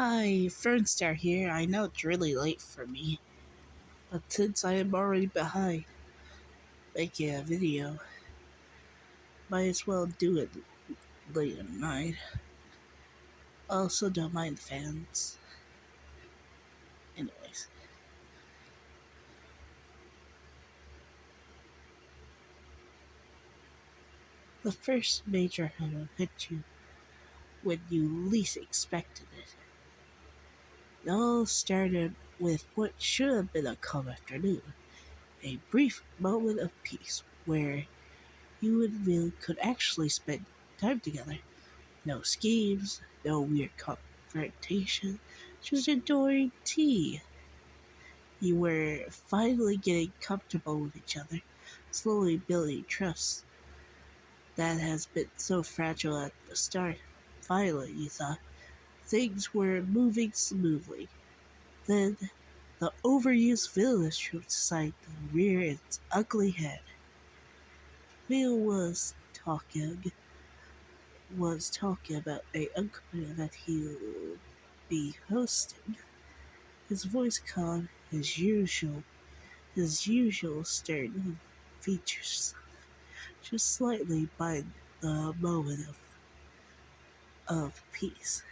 Hi, Fernstar here. I know it's really late for me, but since I am already behind making a video, might as well do it late at night. Also, don't mind fans. Anyways, the first major hurdle hit you when you least expected it. It all started with what should have been a calm afternoon, a brief moment of peace where you and Will could actually spend time together. No schemes, no weird confrontation, just enjoying tea. You were finally getting comfortable with each other, slowly building trust that has been so fragile at the start. Finally, you thought, things were moving smoothly. Then, the overused villainous troop decided to rear its ugly head. Bill was talking about a company that he'll be hosting. His voice calm, his usual stern features just slightly by the moment of peace.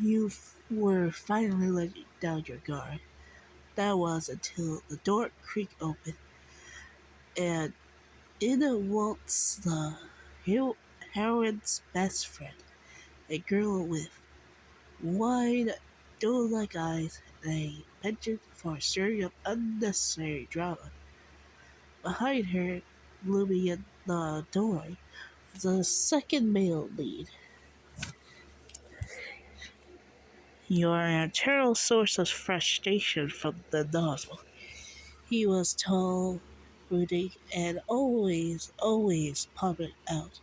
You were finally letting down your guard. That was until the door creaked open and in waltzed the heroine's best friend, a girl with wide, doe-like eyes and a penchant for stirring up unnecessary drama. Behind her, looming in the doorway, was a second male lead. You are an eternal source of frustration from the nozzle. He was tall, brooding, and always popping out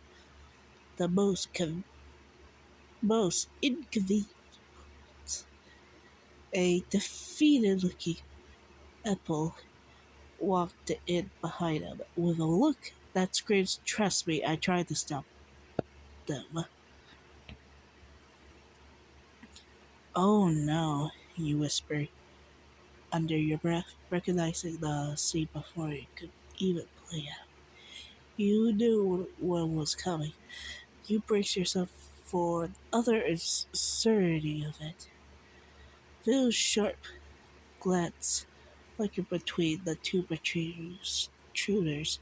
the most inconvenient. A defeated-looking Apple walked in behind him with a look that screams, "Trust me, I tried to stop them." "Oh no," you whispered under your breath, recognizing the scene before it could even play out. You knew what was coming. You braced yourself for the utter absurdity of it. Phil's sharp glance flickered between the two intruders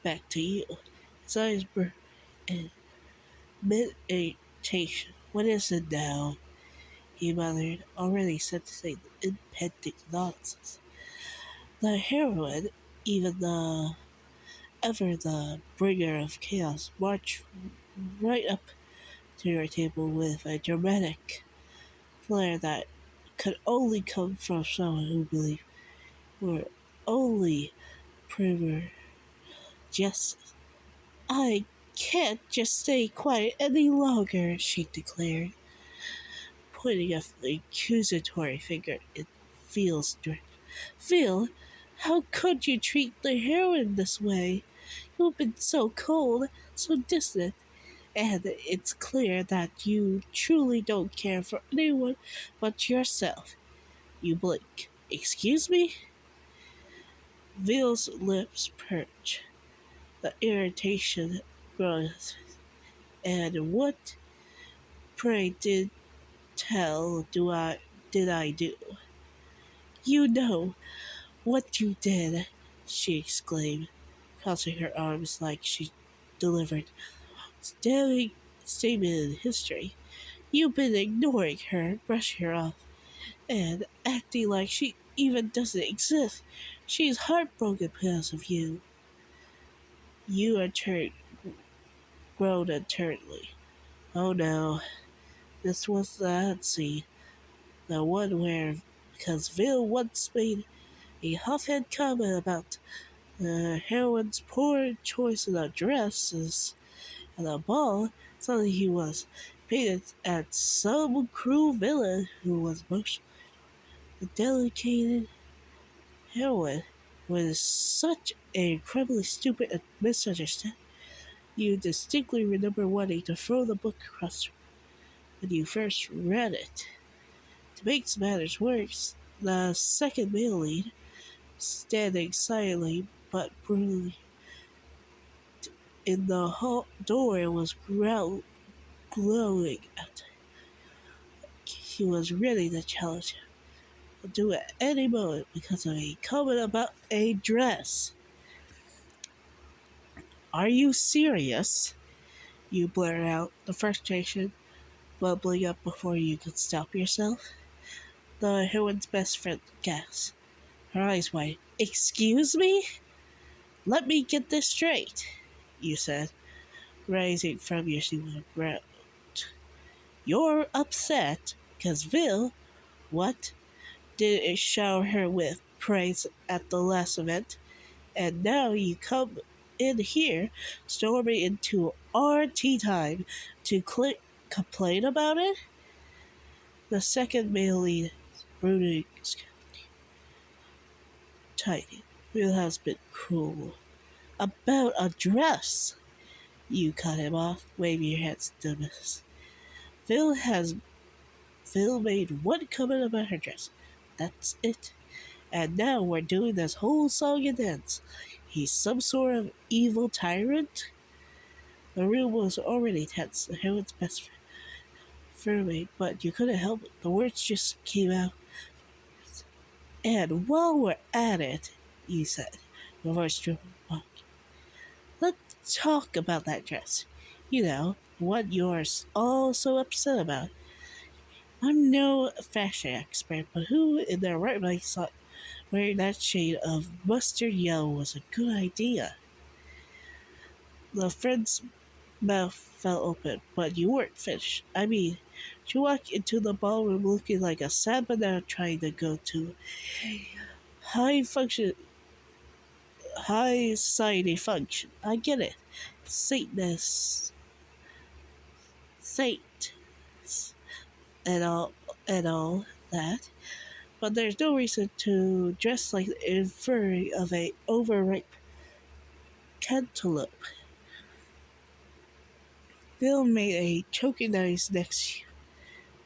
back to you. His eyes burned in mid-irritation. "What is it now?" he muttered, already sensing the impending nonsense. The heroine, even the ever the bringer of chaos, marched right up to your table with a dramatic flair that could only come from someone who believed were only primer justice. "I can't just stay quiet any longer," she declared, pointing a accusatory finger in Phil's direction. "Phil, how could you treat the heroine this way? You've been so cold, so distant, and it's clear that you truly don't care for anyone but yourself." You blink. "Excuse me?" Phil's lips perch, the irritation grows. "And what, pray, did I do?" "You know what you did," she exclaimed, crossing her arms like she delivered damning statement in history. "You've been ignoring her, brushing her off, and acting like she even doesn't exist. She's heartbroken because of you." You are groaned internally. Oh no, this was the scene, the one where, because Bill once made a huffhead comment about the heroine's poor choice in the dresses at a ball, suddenly he was painted as some cruel villain who was most the delicate heroine was such an incredibly stupid and misunderstanding. You distinctly remember wanting to throw the book across her. when you first read it. To make matters worse, the second male lead, standing silently but brutally in the hall door, was glowing at he was ready to challenge him. He'll do it at any moment because of a comment about a dress. Are you serious? You blurt out, the frustration bubbling up before you could stop yourself. The heroine's best friend gasped, her eyes wide. Excuse me? Let me get this straight, you said, rising from your seat with a groan. You're upset because Vil, what, didn't shower her with praise at the last event, and now you come in here, storming into our tea time to complain about it? The second male lead, brooding tiny, Vil has been cruel. About a dress! You cut him off, waving your hands to dismiss. Vil has Phil made one comment about her dress. That's it. And now we're doing this whole song and dance. He's some sort of evil tyrant? The room was already tense. The heroine's best friend firmly, but you couldn't help it. The words just came out. And while we're at it, you said, your voice dripping. Let's talk about that dress. You know, what you're all so upset about. I'm no fashion expert, but who in their right mind thought wearing that shade of mustard yellow was a good idea? The friend's mouth fell open, but you weren't finished. I mean, she walked into the ballroom looking like a sad banana trying to go to high function, high society function. I get it. Satanist, saint, and all that. But there's no reason to dress like the inferring of a overripe cantaloupe. Bill made a choking noise next to you,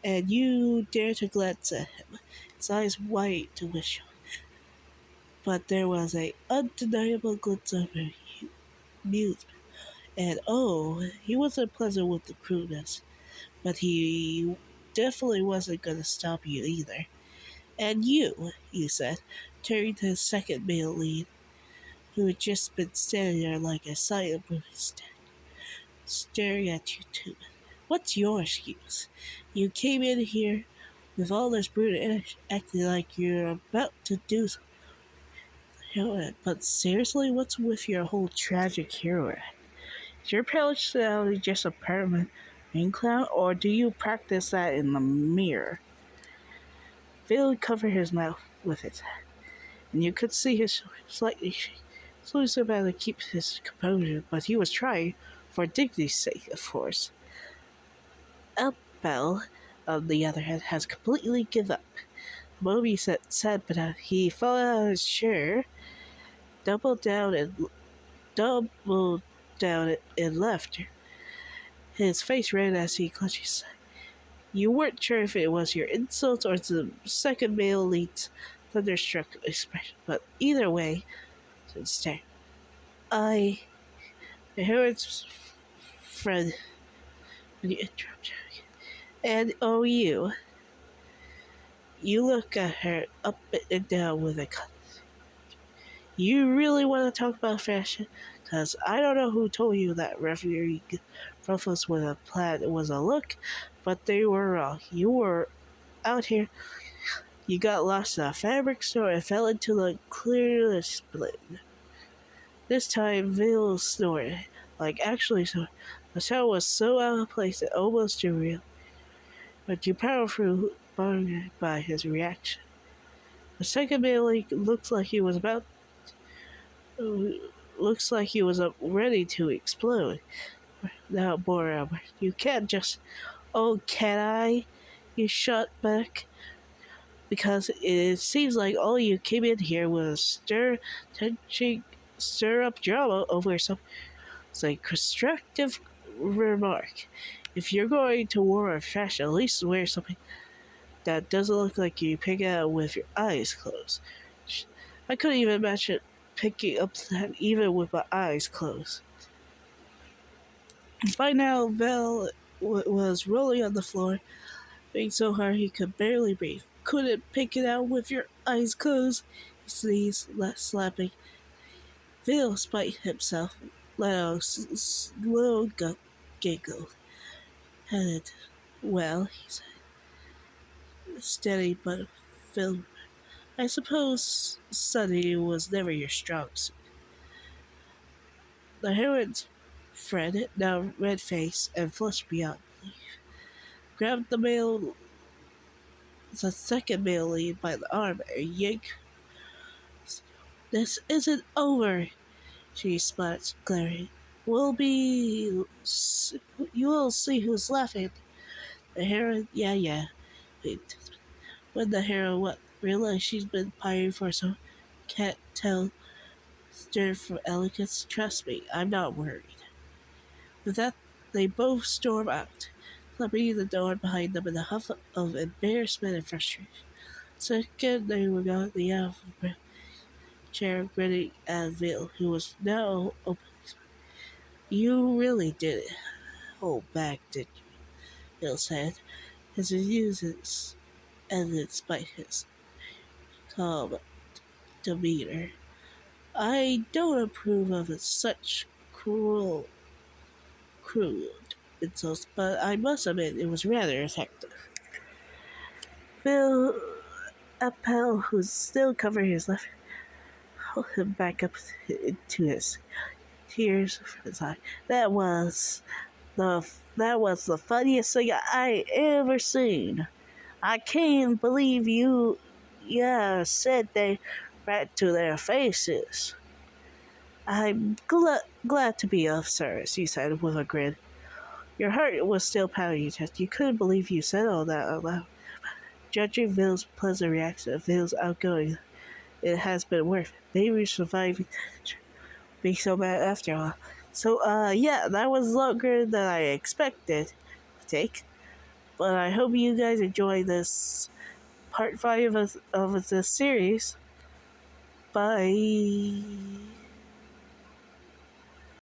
and you dare to glance at him, his eyes wide to wish. But there was an undeniable glint of amusement, and oh, he wasn't pleasant with the crudeness, but he definitely wasn't going to stop you either. And you said, turning to the second male lead, who had just been standing there like a silent Buddhist, staring at you too. What's your excuse? You came in here with all this brute energy, acting like you're about to do something. But seriously, what's with your whole tragic hero act? Is your personality just a permanent rain cloud, or do you practice that in the mirror? Phil covered his mouth with his hand, and you could see his slightly shake. Slowly about to keep his composure, but he was trying, for dignity's sake, of course. Elbel, on the other hand, has completely given up. Moby said sad, but he fell out of his chair, doubled down and left. His face red as he clutched his side. You weren't sure if it was your insult or the second male lead's thunderstruck expression, but either way, said Stare. I heard friend when you interrupt her. And oh, you look at her up and down with a cut. You really want to talk about fashion? Because I don't know who told you that referee ruffles with a plaid was a look, but they were wrong. You were out here, you got lost in a fabric store and fell into the clearless split. This time, Vale snorted, like actually snorted. The sound was so out of place it almost surreal, but you powered through by his reaction. The second male looks like he was ready to explode. Now, Bora, you can't just, oh, can I? You shot back. Because it seems like all you came in here was stir up drama over some. It's a constructive remark. If you're going to war or trash, at least wear something that doesn't look like you pick it out with your eyes closed. I couldn't even imagine picking up that even with my eyes closed. By now, Val was rolling on the floor, being so hard he could barely breathe. Couldn't pick it out with your eyes closed, he sneezed, slapping. Val, spite himself, let out a slow giggle. Headed, well, he said, steady but filled. I suppose study was never your strong suit. The heroine's friend, now red-faced and flushed beyond belief, grabbed the second male lead by the arm and yanked. This isn't over, she spat, glaring. We'll be. You'll see who's laughing. The heroine, yeah. Wait. When the heroine realized she's been pining for some can't tell stirred from elegance, trust me, I'm not worried. With that, they both storm out, slamming the door behind them in a huff of embarrassment and frustration. Second, they were gotten out of the chair, grinning at Bill, who was now open. You really did it. Hold back, did you? Bill said. His amusements ended despite his calm demeanor. I don't approve of such cruel insults, but I must admit it was rather effective. Bill Appel, who still covered his left, held him back up into his tears from his eye. That was the funniest thing I ever seen. I can't believe you, yeah, said they right to their faces. I'm glad to be of service, he said with a grin. Your heart was still pounding, Chest. You couldn't believe you said all that out loud. Judging Ville's pleasant reaction, Ville's outgoing, it has been worth it. Maybe surviving being so bad after all. So, yeah, that was longer than I expected to take. But I hope you guys enjoy this part 5 of this series. Bye.